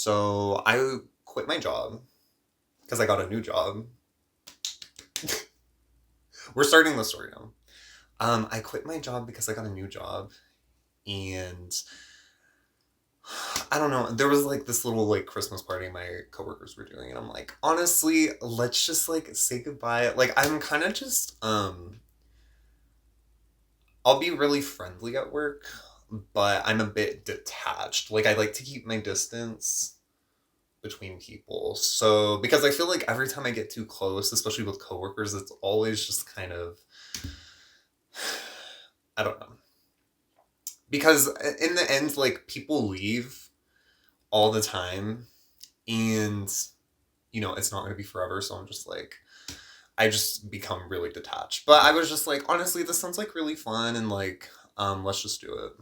So I quit my job because I got a new job. We're starting the story now. I quit my job because I got a new job, and I don't know. There was like this little like Christmas party my coworkers were doing, and I'm like, honestly, let's just like say goodbye. Like I'm kind of just I'll be really friendly at work, but I'm a bit detached. Like I like to keep my distance between people. So because I feel like every time I get too close, especially with coworkers, it's always just kind of I don't know. Because in the end, like people leave all the time, and it's not going to be forever. So I'm just like, I just become really detached. But I was just like, honestly, this sounds like really fun, and like, let's just do it.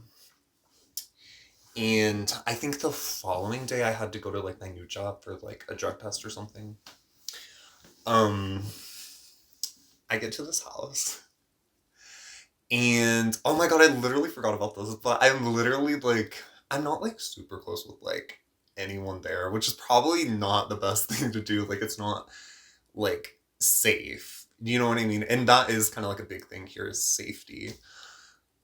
And I think the following day I had to go to like my new job for like a drug test or something. Um, I get to this house. And oh my god, I literally forgot about this, but I'm literally like, I'm not like super close with like anyone there, which is probably not the best thing to do. Like, it's not like safe. You know what I mean? And that is kind of like a big thing here is safety.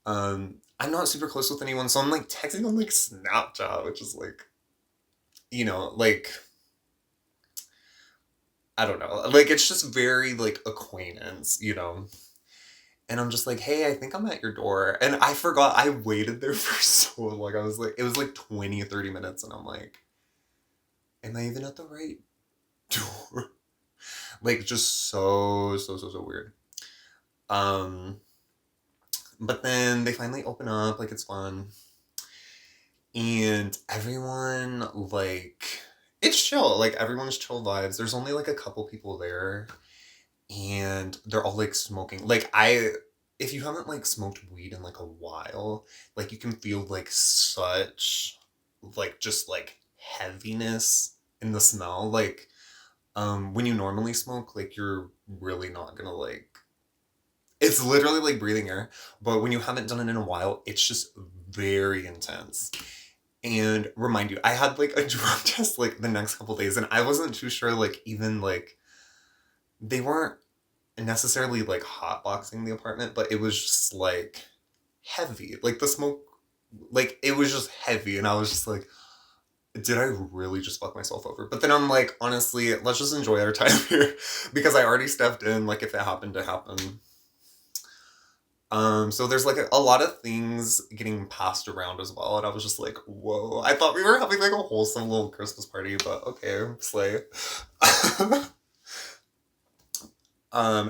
I'm not super close with anyone, so I'm like texting on like Snapchat, which is like, like I don't know, like it's just very like acquaintance. And I'm just like, hey, I think I'm at your door. And I forgot I waited there for so long. I was like, it was like 20 or 30 minutes. And I'm like, am I even at the right door? Like, just so, so, so, so weird. Um, but then they finally open up, like, it's fun. And everyone, like, it's chill. Like, everyone's chill vibes. There's only like a couple people there. And they're all like smoking. Like, if you haven't like smoked weed in like a while, like you can feel like such like just like heaviness in the smell. Like when you normally smoke, like you're really not gonna like it's literally like breathing air. But when you haven't done it in a while, it's just very intense. And remind you, I had like a drug test like the next couple days, and I wasn't too sure like even like they weren't necessarily like hotboxing the apartment, but it was just like heavy. Like the smoke, like it was just heavy, and I was just like, did I really just fuck myself over? But then I'm like, honestly, let's just enjoy our time here because I already stepped in. Like if it happened to happen. So there's like a lot of things getting passed around as well, and I was just like, whoa! I thought we were having like a wholesome little Christmas party, but okay, slay.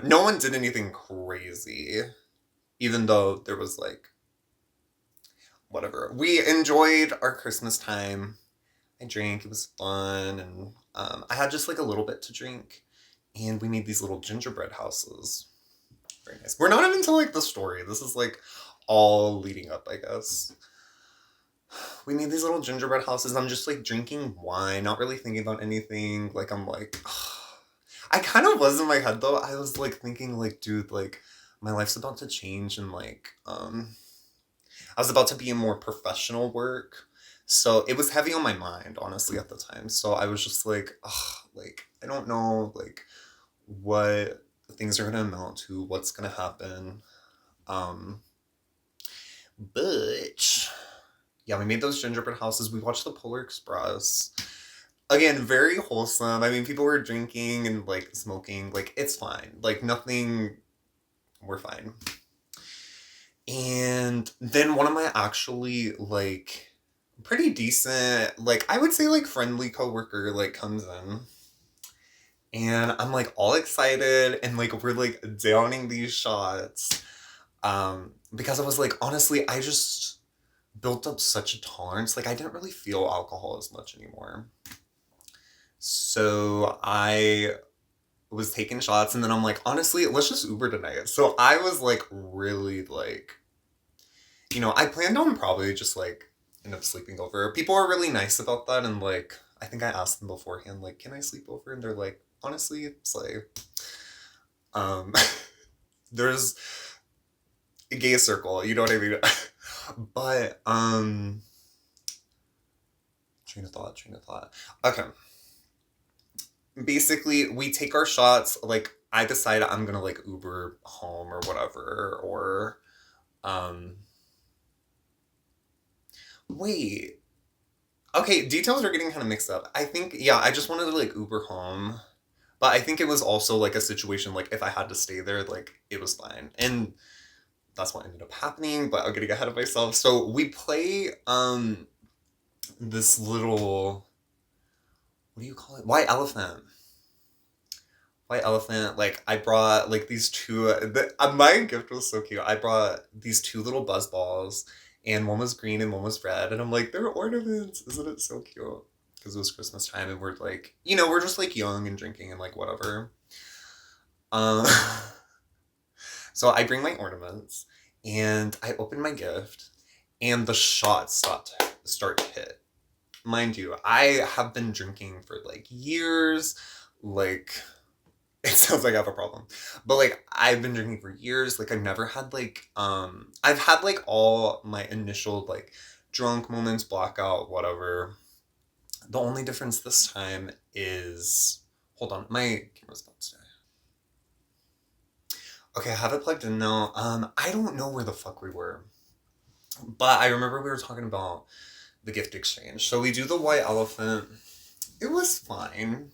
No one did anything crazy, even though there was like whatever. We enjoyed our Christmas time. I drank, it was fun, and I had just like a little bit to drink, and we made these little gingerbread houses. Very nice. We're not even to like the story. This is like all leading up, I guess. We made these little gingerbread houses. I'm just like drinking wine, not really thinking about anything. Like I'm like, I kind of was in my head though. I was like thinking like, dude, like my life's about to change, and like I was about to be in more professional work. So it was heavy on my mind, honestly, at the time. So I was just like, ugh, like, I don't know, like, what things are going to amount to, what's going to happen. Um, but yeah, we made those gingerbread houses. We watched the Polar Express. Again, very wholesome. I mean, people were drinking and like smoking. Like, it's fine. Like, nothing, we're fine. And then one of my actually like pretty decent, like I would say like friendly coworker like comes in, and I'm like all excited, and like we're like downing these shots. Because I was like, honestly, I just built up such a tolerance. Like I didn't really feel alcohol as much anymore. So I was taking shots, and then I'm like, honestly, let's just Uber tonight. So I was like really like I planned on probably just like end up sleeping over. People are really nice about that, and like I think I asked them beforehand, like, can I sleep over? And they're like, honestly, it's like um there's a gay circle, you know what I mean? But Train of thought. Okay. Basically, we take our shots. Like, I decide I'm gonna like Uber home or whatever, or um. Wait. Okay, details are getting kind of mixed up. I think yeah, I just wanted to like Uber home, but I think it was also like a situation like if I had to stay there, like it was fine, and that's what ended up happening. But I'm getting ahead of myself. So we play this little, what do you call it? White elephant. White elephant. Like I brought like these two. My gift was so cute. I brought these two little buzz balls, and one was green and one was red. And I'm like, they're ornaments. Isn't it so cute? Because it was Christmas time, and we're like, we're just like young and drinking and like whatever. Um. So I bring my ornaments, and I open my gift, and the shots start to hit. Mind you, I have been drinking for like years. Like, it sounds like I have a problem. But like I've been drinking for years. Like I've never had like I've had like all my initial like drunk moments, blackout, whatever. The only difference this time is, hold on, my camera's about to die. Okay, I have it plugged in now. I don't know where the fuck we were. But I remember we were talking about the gift exchange. So we do the white elephant. It was fine.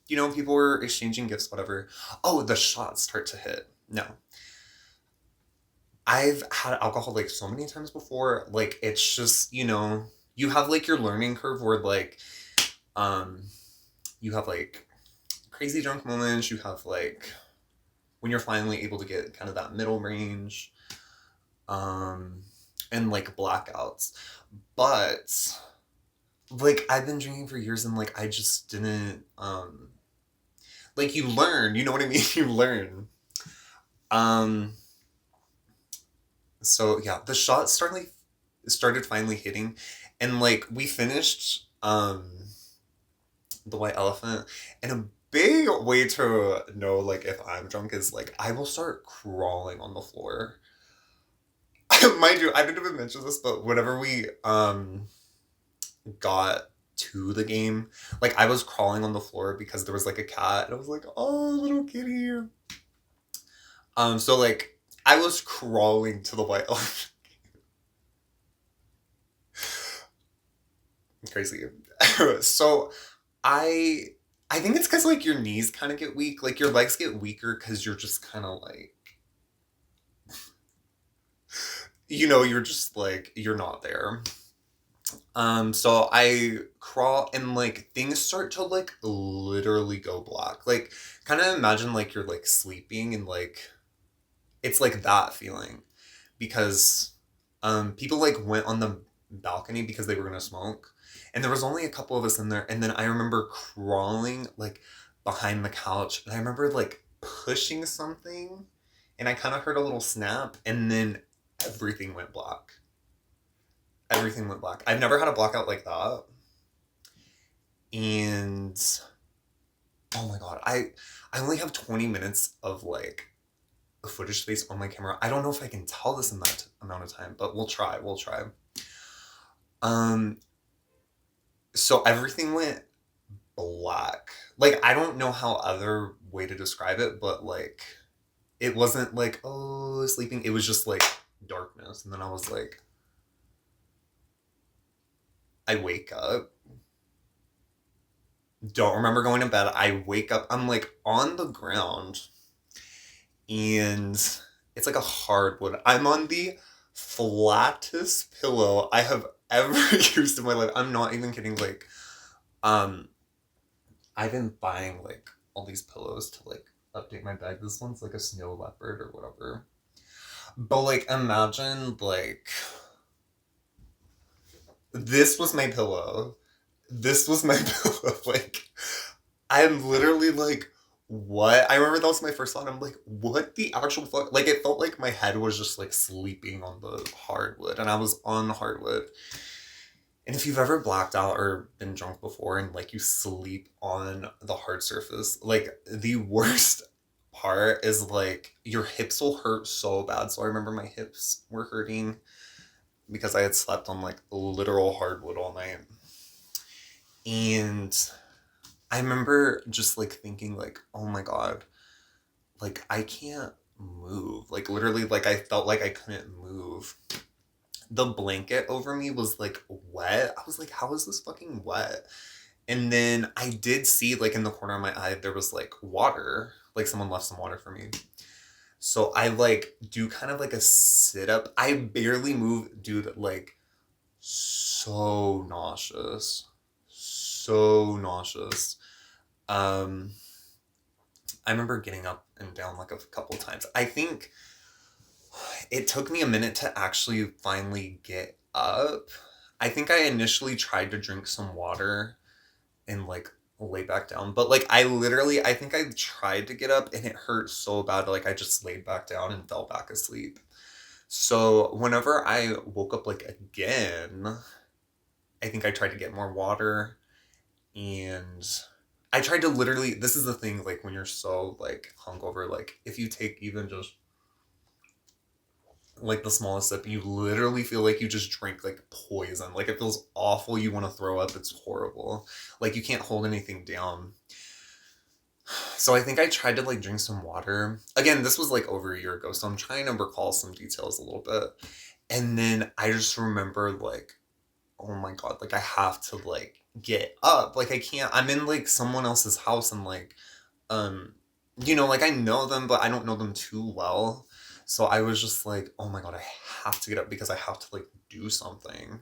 People were exchanging gifts, whatever. Oh, the shots start to hit. No. I've had alcohol like so many times before. Like it's just, you have like your learning curve where like you have like crazy drunk moments, you have like when you're finally able to get kind of that middle range, and like blackouts. But like I've been drinking for years and like I just didn't like you learn, you know what I mean? You learn. Um so yeah, the shots started finally hitting, and like we finished the white elephant, and a big way to know like if I'm drunk is like I will start crawling on the floor. Mind you, I didn't even mention this, but whenever we got to the game, like I was crawling on the floor because there was like a cat, and I was like, oh, little kitty. So like I was crawling to the white elephant. Crazy. So I I think it's because like your knees kind of get weak, like your legs get weaker because you're just kind of like, you're just like you're not there. So I crawl and like things start to like literally go black. Like kind of imagine like you're like sleeping and like it's like that feeling because people like went on the balcony because they were gonna smoke, and there was only a couple of us in there, and then I remember crawling like behind the couch, and I remember like pushing something, and I kind of heard a little snap, and then everything went black. Everything went black. I've never had a blackout like that. And oh my god, I only have 20 minutes of like footage space on my camera. I don't know if I can tell this in that amount of time, but we'll try. We'll try. Um so everything went black. Like I don't know how other way to describe it, but like it wasn't like oh sleeping. It was just like darkness, and then I was like I wake up, don't remember going to bed. I wake up, I'm like on the ground, and it's like a hardwood. I'm on the flattest pillow I have ever used in my life. I'm not even kidding. Like, um, I've been buying like all these pillows to like update my bed. This one's like a snow leopard or whatever. But like, imagine like this was my pillow. This was my pillow. Like, I'm literally like, what? I remember that was my first thought. I'm like, what the actual fuck? Like, it felt like my head was just like sleeping on the hardwood, and I was on the hardwood. And if you've ever blacked out or been drunk before and like you sleep on the hard surface, like the worst part is like your hips will hurt so bad. So I remember my hips were hurting because I had slept on like literal hardwood all night. And I remember just like thinking like, oh my God, like I can't move. Like literally, like I felt like I couldn't move. The blanket over me was like wet. I was like, how is this fucking wet? And then I did see like in the corner of my eye there was like water. Like someone left some water for me. So I like do kind of like a sit up. I barely move, dude, like so nauseous. So nauseous. Um I remember getting up and down like a couple times. I think it took me a minute to actually finally get up. I think I initially tried to drink some water and like lay back down, but like I think I tried to get up and it hurt so bad like I just laid back down and fell back asleep. So whenever I woke up like again, I think I tried to get more water, and I tried to literally, this is the thing, like when you're so like hungover, like if you take even just like the smallest sip, you literally feel like you just drink like poison. Like it feels awful. You want to throw up. It's horrible. Like you can't hold anything down. So I think I tried to like drink some water. Again, this was like over a year ago, so I'm trying to recall some details a little bit. And then I just remember like, oh my God, like I have to like get up. Like I can't, I'm in like someone else's house and like, um, like I know them, but I don't know them too well. So I was just like, oh my God, I have to get up because I have to like do something.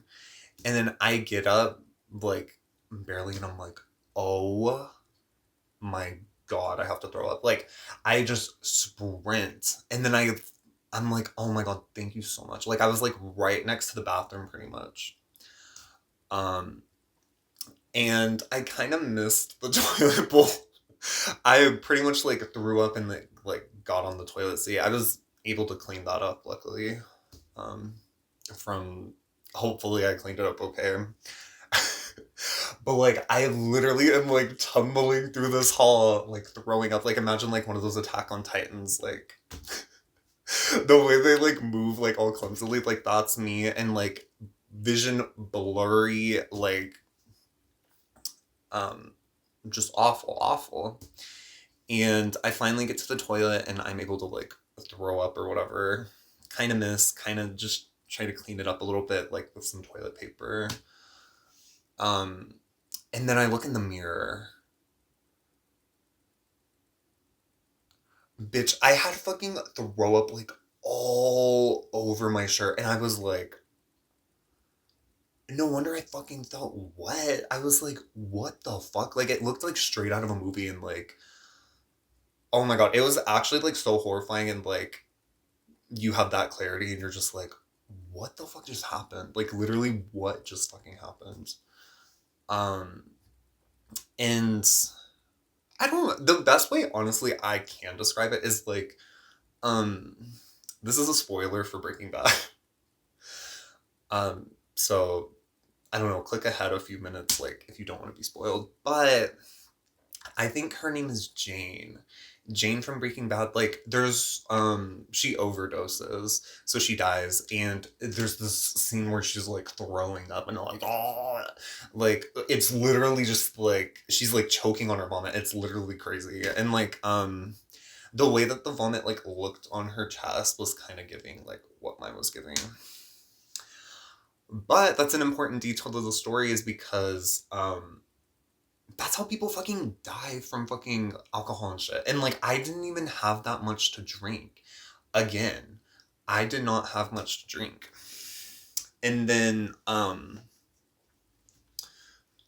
And then I get up like barely and I'm like, oh my God, I have to throw up. Like I just sprint and then I'm like, oh my God, thank you so much. Like I was like right next to the bathroom pretty much. Um, and I kind of missed the toilet bowl. I pretty much like threw up and like got on the toilet seat. I was able to clean that up, luckily. Um, from hopefully I cleaned it up okay. But like I literally am like tumbling through this hall, like throwing up. Like imagine like one of those Attack on Titans, like the way they like move like all clumsily, like that's me, and like vision blurry, like um just awful, awful. And I finally get to the toilet and I'm able to like throw up or whatever. Kind of miss, kind of just try to clean it up a little bit, like with some toilet paper. Um, and then I look in the mirror. Bitch, I had fucking throw up like all over my shirt. And I was like, no wonder I fucking felt wet. I was like, what the fuck? Like, it looked like straight out of a movie and like, oh my God, it was actually like so horrifying and like, you have that clarity and you're just like, what the fuck just happened? Like literally what just fucking happened? Um and I don't know, the best way honestly I can describe it is like um this is a spoiler for Breaking Bad. So I don't know, click ahead a few minutes like if you don't want to be spoiled. But I think her name is Jane. Jane from Breaking Bad, like there's she overdoses, so she dies, and there's this scene where she's like throwing up and like oh, like it's literally just like she's like choking on her vomit. It's literally crazy. And like the way that the vomit like looked on her chest was kind of giving like what mine was giving. But that's an important detail to the story is because that's how people fucking die from fucking alcohol and shit. And like I didn't even have that much to drink. Again, I did not have much to drink. And then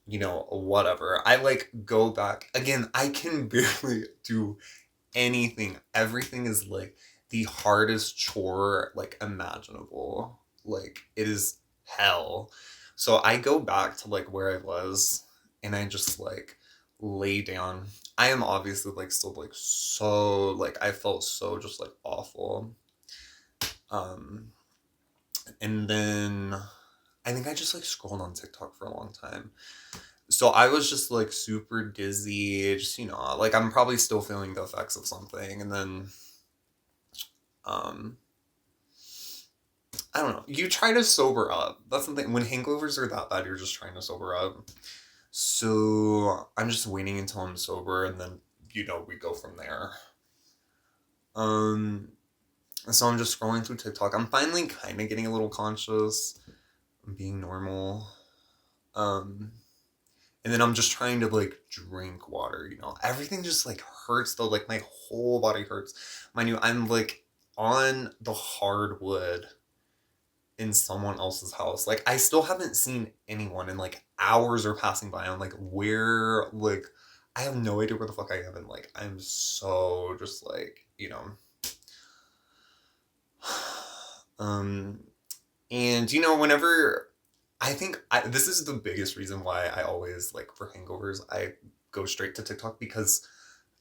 whatever. I like go back. Again, I can barely do anything. Everything is like the hardest chore like imaginable. Like it is hell. So I go back to like where I was and I just like lay down. I am obviously like still like so like I felt so just like awful. Um and then I think I just like scrolled on TikTok for a long time. So I was just like super dizzy, just like I'm probably still feeling the effects of something. And then um I don't know. You try to sober up. That's something when hangovers are that bad, you're just trying to sober up. So I'm just waiting until I'm sober, and then we go from there. Um, so I'm just scrolling through TikTok. I'm finally kind of getting a little conscious. I'm being normal. Um, and then I'm just trying to like drink water. Everything just like hurts though. Like my whole body hurts. Mind you, I'm like on the hardwood in someone else's house. Like I still haven't seen anyone, and like hours are passing by. I'm like, where? Like, I have no idea where the fuck I am, and like I'm so just like um, and whenever this is the biggest reason why I always like for hangovers I go straight to TikTok because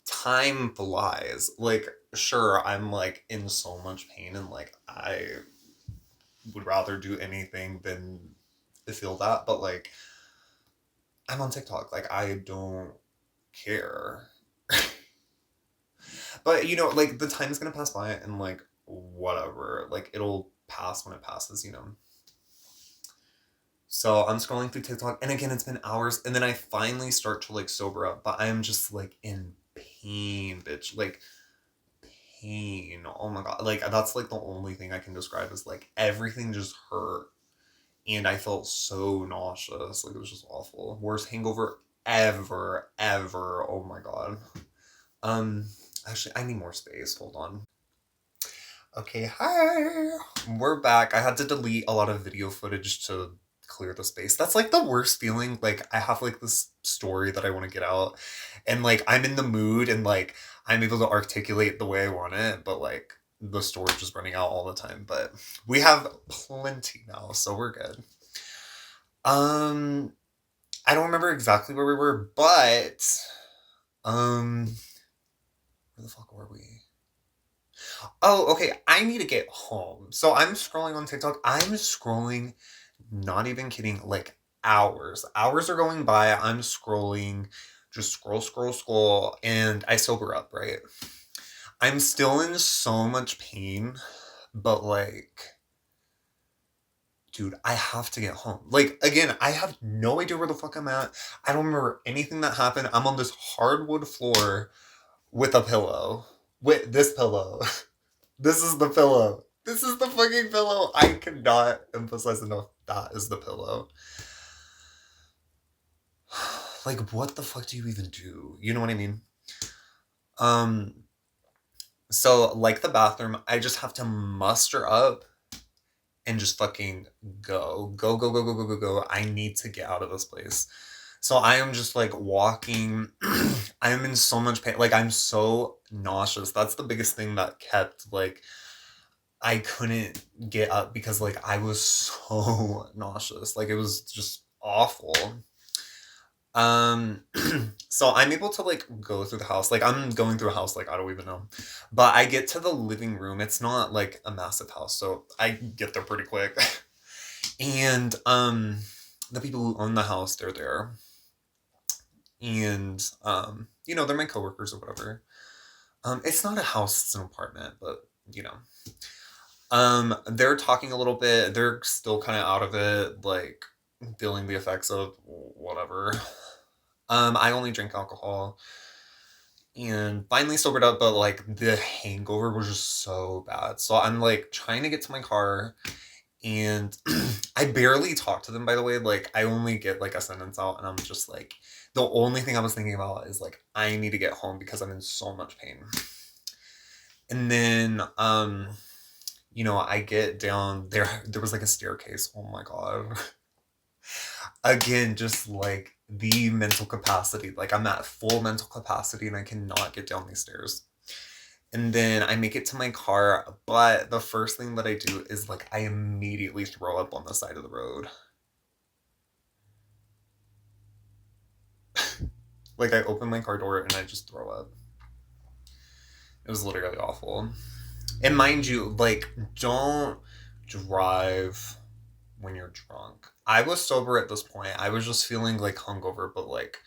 time flies. Like, sure, I'm like in so much pain, and like I would rather do anything than feel that, but like I'm on TikTok. Like I don't care. But like the time's gonna pass by and like whatever. Like it'll pass when it passes. So I'm scrolling through TikTok and again it's been hours and then I finally start to like sober up, but I'm just like in pain, bitch. Like pain. Oh my god. Like that's like the only thing I can describe as like everything just hurt. And I felt so nauseous. Like it was just awful. Worst hangover ever, ever. Oh my god. Um, actually, I need more space. Hold on. Okay, hi. We're back. I had to delete a lot of video footage to clear the space. That's like the worst feeling. Like I have like this story that I want to get out, and like I'm in the mood, and like I'm able to articulate the way I want it, but like the storage is running out all the time. But we have plenty now, so we're good. Um, I don't remember exactly where we were, but um, where the fuck were we? Oh, okay. I need to get home. So I'm scrolling on TikTok. I'm scrolling, not even kidding, like hours. Hours are going by. I'm scrolling, just scroll, scroll, scroll, and I sober up, right? I'm still in so much pain, but like, dude, I have to get home. Like, again, I have no idea where the fuck I'm at. I don't remember anything that happened. I'm on this hardwood floor with a pillow. With this pillow. This is the pillow. This is the fucking pillow. I cannot emphasize enough. That is the pillow. Like, what the fuck do you even do? You know what I mean? Um, so like the bathroom, I just have to muster up and just fucking go. Go, go, go, go, go, go, go. I need to get out of this place. So I am just like walking. I am in so much pain. Like I'm so nauseous. That's the biggest thing that kept like I couldn't get up because like I was so nauseous. Like it was just awful. Um so I'm able to like go through the house. Like I'm going through a house like I don't even know. But I get to the living room. It's not like a massive house, so I get there pretty quick. And the people who own the house, they're there. And they're my coworkers or whatever. It's not a house, it's an apartment, but you know. They're talking a little bit. They're still kind of out of it, like feeling the effects of whatever. I only drink alcohol and finally sobered up, but like the hangover was just so bad. So I'm like trying to get to my car and I barely talk to them, by the way. Like I only get like a sentence out and I'm just like, the only thing I was thinking about is like, I need to get home because I'm in so much pain. And then, I get down there. There was like a staircase. Oh my god. Again, just like the mental capacity. Like I'm at full mental capacity and I cannot get down these stairs. And then I make it to my car, but the first thing that I do is like I immediately throw up on the side of the road. Like I open my car door and I just throw up. It was literally awful. And mind you, like, don't drive when you're drunk. I was sober at this point. I was just feeling like hungover, but like,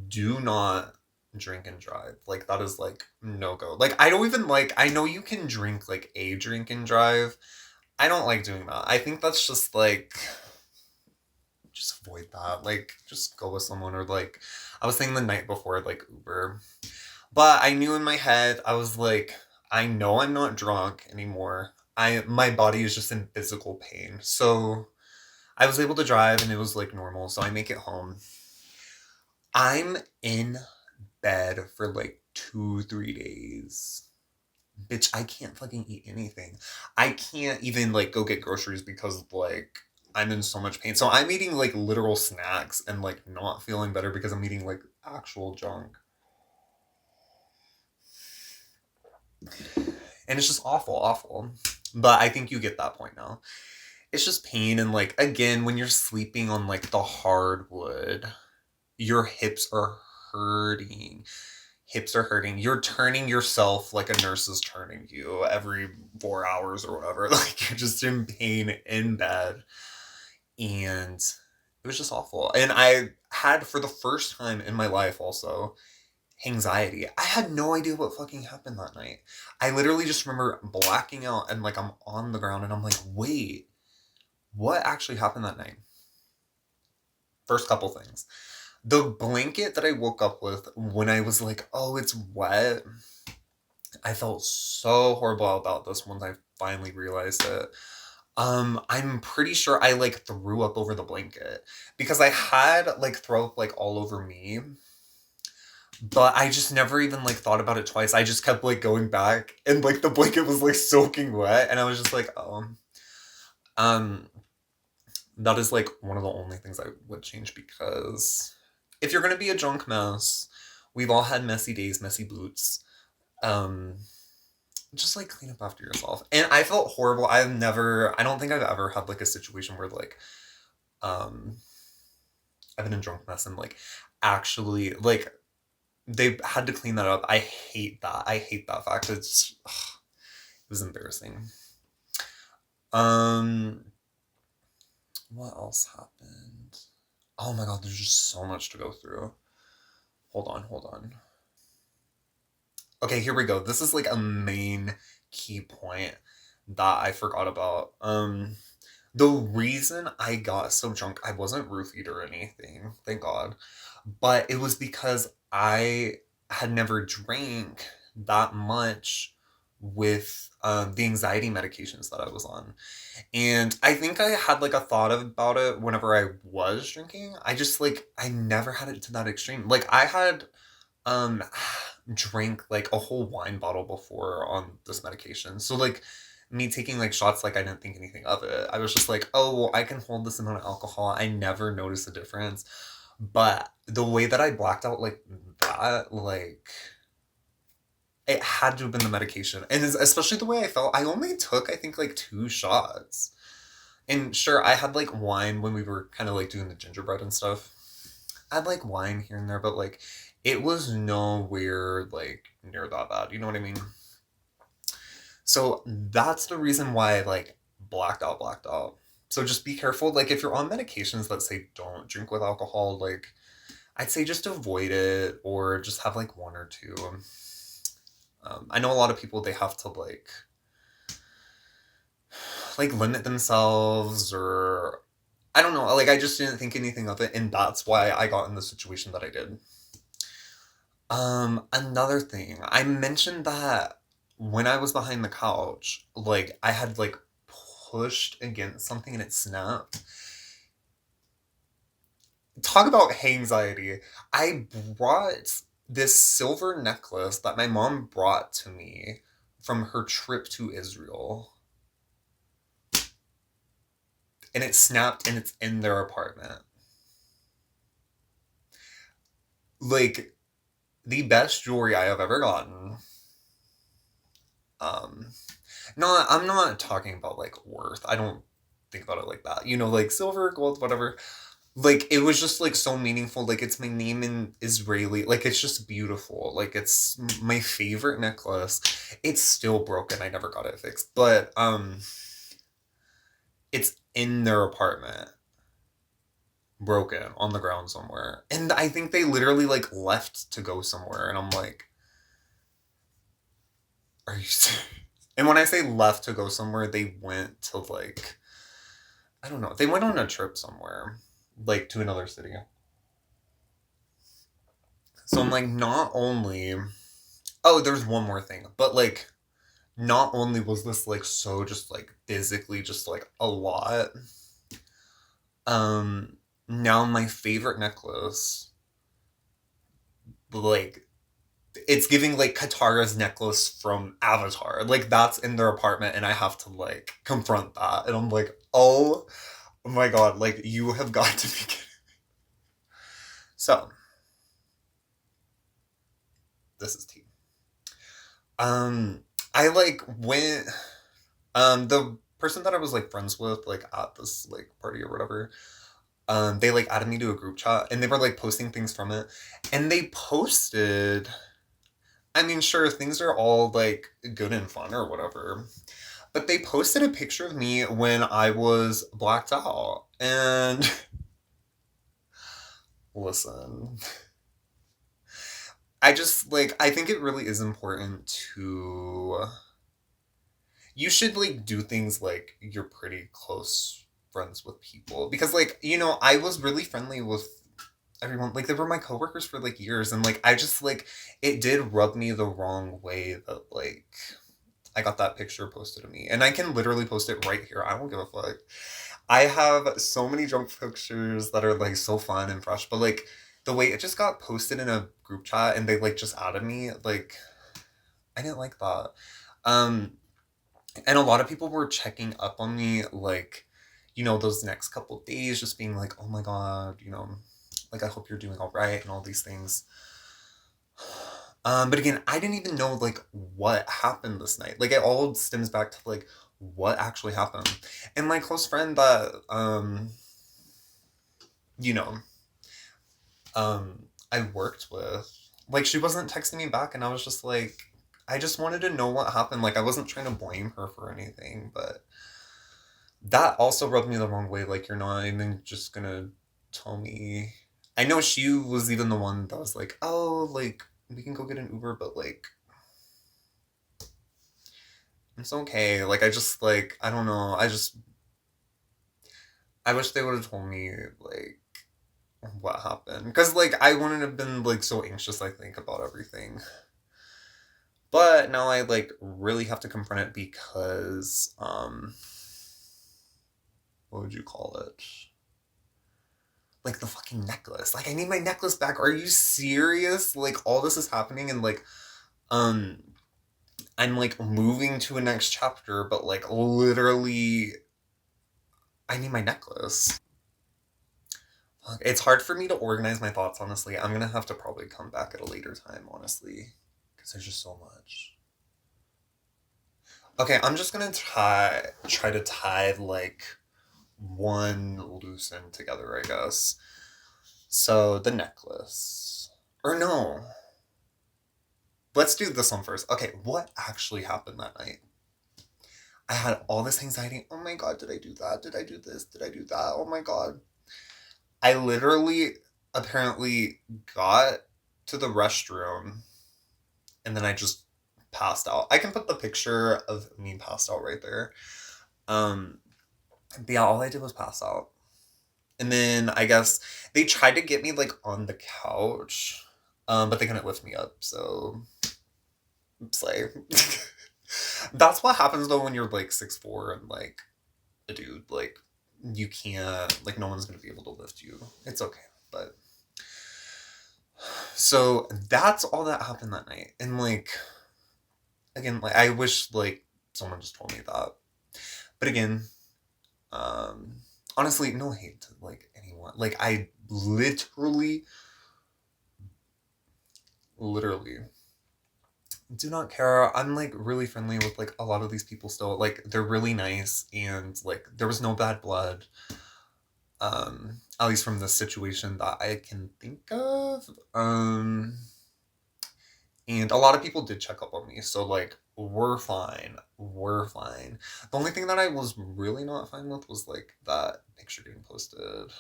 do not drink and drive. Like, that is like no go. Like, I don't even like, I know you can drink like a drink and drive. I don't like doing that. I think that's just like, just avoid that. Like, just go with someone, or like, I was saying the night before, like Uber. But I knew in my head, I was like, I know I'm not drunk anymore. My body is just in physical pain. So I was able to drive and it was like normal. So I make it home. I'm in bed for like 2, 3 days. Bitch, I can't fucking eat anything. I can't even like go get groceries because like I'm in so much pain. So I'm eating like literal snacks and like not feeling better because I'm eating like actual junk. And it's just awful, awful. But I think you get that point now. It's just pain, and like again, when you're sleeping on like the hardwood, your hips are hurting. Hips are hurting. You're turning yourself like a nurse is turning you every 4 hours or whatever. Like you're just in pain in bed. And it was just awful. And I had, for the first time in my life also, anxiety. I had no idea what fucking happened that night. I literally just remember blacking out and like I'm on the ground and I'm like, wait, what actually happened that night? First couple things. The blanket that I woke up with when I was like, oh, it's wet. I felt so horrible about this once I finally realized it. I'm pretty sure I like threw up over the blanket because I had like throw up like all over me, but I just never even like thought about it twice. I just kept like going back and like the blanket was like soaking wet and I was just like, oh. Um that is like one of the only things I would change, because if you're gonna be a drunk mess, we've all had messy days, messy boots. Um just like clean up after yourself. And I felt horrible. I don't think I've ever had like a situation where like um I've been in drunk mess and like actually like they had to clean that up. I hate that. I hate that fact. It was embarrassing. Um, what else happened? Oh my god, there's just so much to go through. Hold on, hold on. Okay, here we go. This is like a main key point that I forgot about. The reason I got so drunk, I wasn't roofied or anything, thank God. But it was because I had never drank that much with the anxiety medications that I was on. And I think I had like a thought about it whenever I was drinking. I just like, I never had it to that extreme. Like I had um drank like a whole wine bottle before on this medication. So like me taking like shots, like I didn't think anything of it. I was just like, oh, well, I can hold this amount of alcohol. I never noticed the difference. But the way that I blacked out like that, like it had to have been the medication. And especially the way I felt, I only took I think like 2 shots. And sure, I had like wine when we were kind of like doing the gingerbread and stuff. I had like wine here and there, but like it was nowhere like near that bad. You know what I mean? So that's the reason why I like blacked out. So just be careful. Like if you're on medications that say don't drink with alcohol, like I'd say just avoid it or just have like one or two. I know a lot of people, they have to like limit themselves, or I don't know. Like I just didn't think anything of it, and that's why I got in the situation that I did. Another thing, I mentioned that when I was behind the couch, like I had like pushed against something and it snapped. Talk about anxiety. I brought this silver necklace that my mom brought to me from her trip to Israel. And it snapped and it's in their apartment. Like the best jewelry I have ever gotten. Um No, I'm not talking about like worth. I don't think about it like that. You know, like silver, gold, whatever. Like it was just like so meaningful. Like it's my name in Israeli. Like it's just beautiful. Like it's my favorite necklace. It's still broken. I never got it fixed. But it's in their apartment, broken on the ground somewhere. And I think they literally like left to go somewhere and I'm like, are you serious? And when I say left to go somewhere, they went to like, I don't know. They went on a trip somewhere. like to another city. So I'm like, not only, oh, there's one more thing, but like, not only was this like so just like physically just like a lot, um, now my favorite necklace, like, it's giving like Katara's necklace from Avatar. Like, that's in their apartment, and I have to like confront that. And I'm like, oh my god, like, you have got to be kidding. So, this is tea. I like went, the person that I was like friends with, like at this like party or whatever, they like added me to a group chat and they were like posting things from it. And they posted, I mean, sure, things are all like good and fun or whatever. But they posted a picture of me when I was blacked out. And listen, I just like, I think it really is important to, you should like do things like you're pretty close friends with people. Because like, you know, I was really friendly with everyone. Like, they were my coworkers for like years. And like, I just like, it did rub me the wrong way that like, I got that picture posted of me. And I can literally post it right here. I don't give a fuck. I have so many junk pictures that are like so fun and fresh, but like the way it just got posted in a group chat and they like just added me, like, I didn't like that. Um, and a lot of people were checking up on me, like, you know, those next couple days, just being like, oh my god, you know, like, I hope you're doing all right and all these things. But again, I didn't even know like what happened this night. Like, it all stems back to like what actually happened. And my close friend that you know, I worked with, like, she wasn't texting me back, and I was just like, I just wanted to know what happened. Like, I wasn't trying to blame her for anything, but that also rubbed me the wrong way. Like, you're not even just gonna tell me. I know she was even the one that was like, oh, like, we can go get an Uber, but like, it's okay. Like, I just, like, I don't know. I wish they would have told me, like, what happened. Because, like, I wouldn't have been, like, so anxious, I think, about everything. But now I, like, really have to confront it because, what would you call it? Like, the fucking necklace. Like, I need my necklace back. Are you serious? Like, all this is happening and, like, um, I'm, like, moving to a next chapter, but, like, literally, I need my necklace. It's hard for me to organize my thoughts, honestly. I'm gonna have to probably come back at a later time, honestly, because there's just so much. Okay, I'm just gonna try to tie like one loose end together, I guess. So the necklace, or no, let's do this one first. Okay, what actually happened that night? I had all this anxiety. Oh my god, did I do that? Did I do this? Did I do that? Oh my god. I literally apparently got to the restroom and then I just passed out. I can put the picture of me passed out right there. Um, but yeah, all I did was pass out. And then I guess they tried to get me like on the couch, but they couldn't lift me up. So, slay. That's what happens though when you're like 6'4" and like a dude. Like, you can't, like, no one's gonna be able to lift you. It's okay. But so that's all that happened that night. And like, again, like, I wish like someone just told me that. But again, um, honestly, no hate to like anyone. Like, I literally do not care. I'm like really friendly with like a lot of these people still. Like, they're really nice and like there was no bad blood. At least from the situation that I can think of. And a lot of people did check up on me, so like we're fine. We're fine. The only thing that I was really not fine with was like that picture getting posted.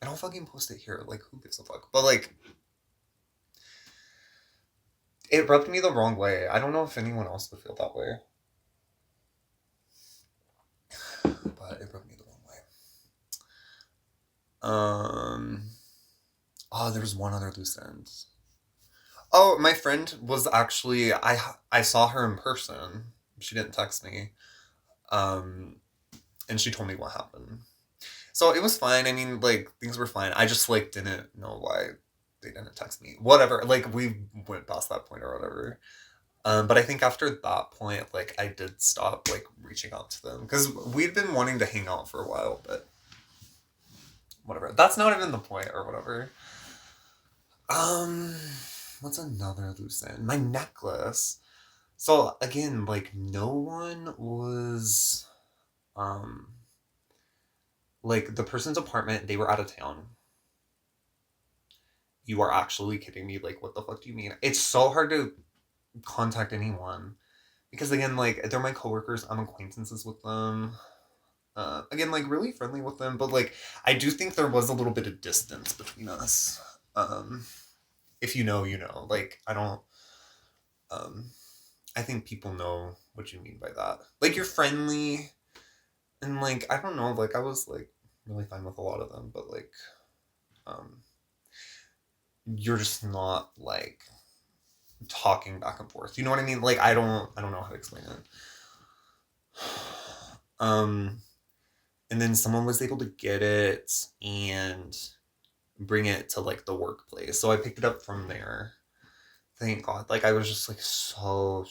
I don't fucking post it here. Like, who gives a fuck? But like, it rubbed me the wrong way. I don't know if anyone else would feel that way, but it rubbed me the wrong way. Um. Oh, there was one other loose end. Oh, my friend was actually I saw her in person. She didn't text me. Um, and she told me what happened. So it was fine. I mean, like things were fine. I just like didn't know why they didn't text me. Whatever. Like we went past that point or whatever. But I think after that point, like I did stop like reaching out to them because we'd been wanting to hang out for a while, but whatever. That's not even the point or whatever. Um, what's another loose end? My necklace. So again, like no one was um like the person's apartment, they were out of town. You are actually kidding me. Like what the fuck do you mean? It's so hard to contact anyone. Because again, like they're my coworkers, I'm acquaintances with them. Again, like really friendly with them, but like I do think there was a little bit of distance between us. Um, if you know, you know. Like I don't. Um, I think people know what you mean by that. Like you're friendly, and like I don't know. Like I was like really fine with a lot of them, but like um, you're just not like talking back and forth. You know what I mean? Like I don't know how to explain it. Um, and then someone was able to get it and bring it to like the workplace. So I picked it up from there. Thank God. Like I was just like so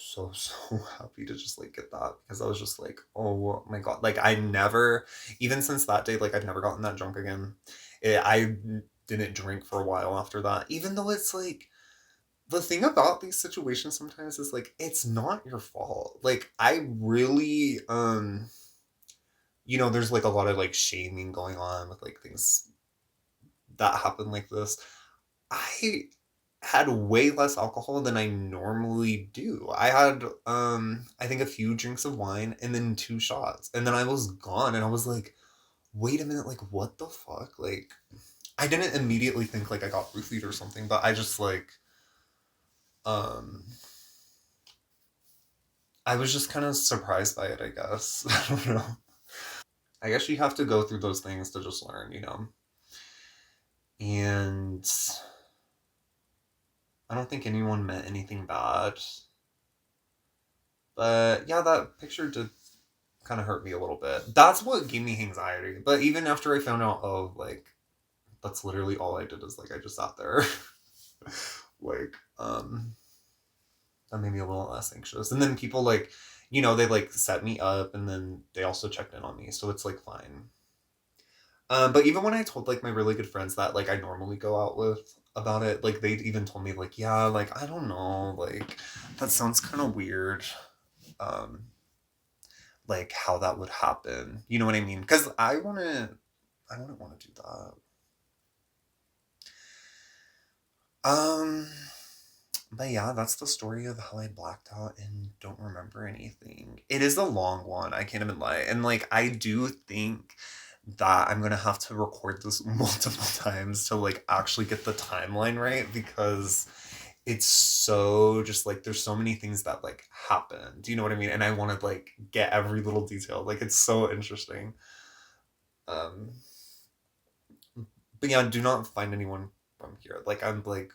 happy to just like get that because I was just like, oh my God. Like I never, even since that day, like I've never gotten that drunk again. I didn't drink for a while after that. Even though it's like the thing about these situations sometimes is like it's not your fault. Like I really there's like a lot of like shaming going on with like things that happen like this. I had way less alcohol than I normally do. I had I think a few drinks of wine and then two shots. And then I was gone and I was like, "Wait a minute, like what the fuck?" Like I didn't immediately think like I got roofied or something, but I just like um I was just kind of surprised by it, I guess. I don't know. I guess you have to go through those things to just learn, you know. And I don't think anyone meant anything bad. But yeah, that picture did kind of hurt me a little bit. That's what gave me anxiety. But even after I found out, oh, like that's literally all I did is like I just sat there, like that made me a little less anxious. And then people like, they like set me up, and then they also checked in on me, so it's like fine. But even when I told like my really good friends that like I normally go out with about it, like they even told me like, yeah, like I don't know, like that sounds kind of weird. Um, like how that would happen. You know what I mean? Because I wouldn't want to do that. Um, but yeah, that's the story of how I blacked out and don't remember anything. It is a long one. I can't even lie. And like, I do think that I'm gonna have to record this multiple times to like actually get the timeline right because it's so just like there's so many things that like happen. Do you know what I mean? And I want to like get every little detail. Like it's so interesting. Um, but yeah, do not find anyone from here. Like I'm like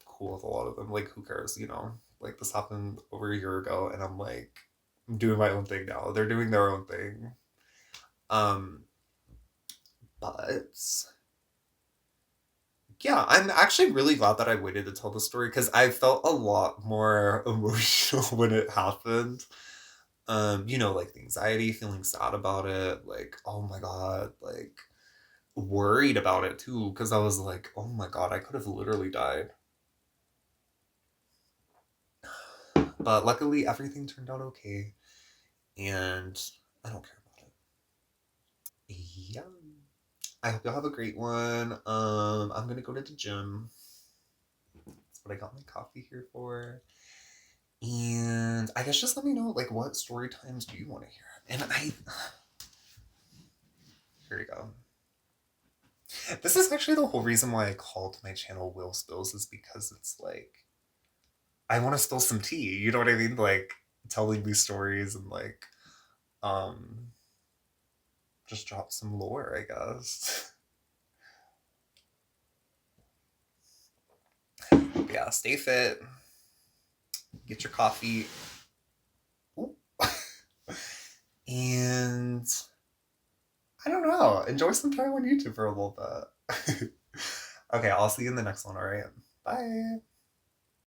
cool with a lot of them. Like who cares, you know? Like this happened over a year ago and I'm like I'm doing my own thing now. They're doing their own thing. Um but yeah, I'm actually really glad that I waited to tell the story because I felt a lot more emotional when it happened. Like the anxiety, feeling sad about it, like, oh my God, like worried about it too, because I was like, oh my God, I could have literally died. But luckily, everything turned out okay, and I don't care about it. Yeah. I hope y'all have a great one. I'm gonna go to the gym. That's what I got my coffee here for. And I guess just let me know like what story times do you want to hear? And I here you go. This is actually the whole reason why I called my channel Will Spills is because it's like I want to spill some tea. You know what I mean? Like telling these stories and like um just drop some lore, I guess. Yeah, stay fit. Get your coffee. Ooh. And I don't know. Enjoy some time on YouTube for a little bit. Okay, I'll see you in the next one, alright? Bye.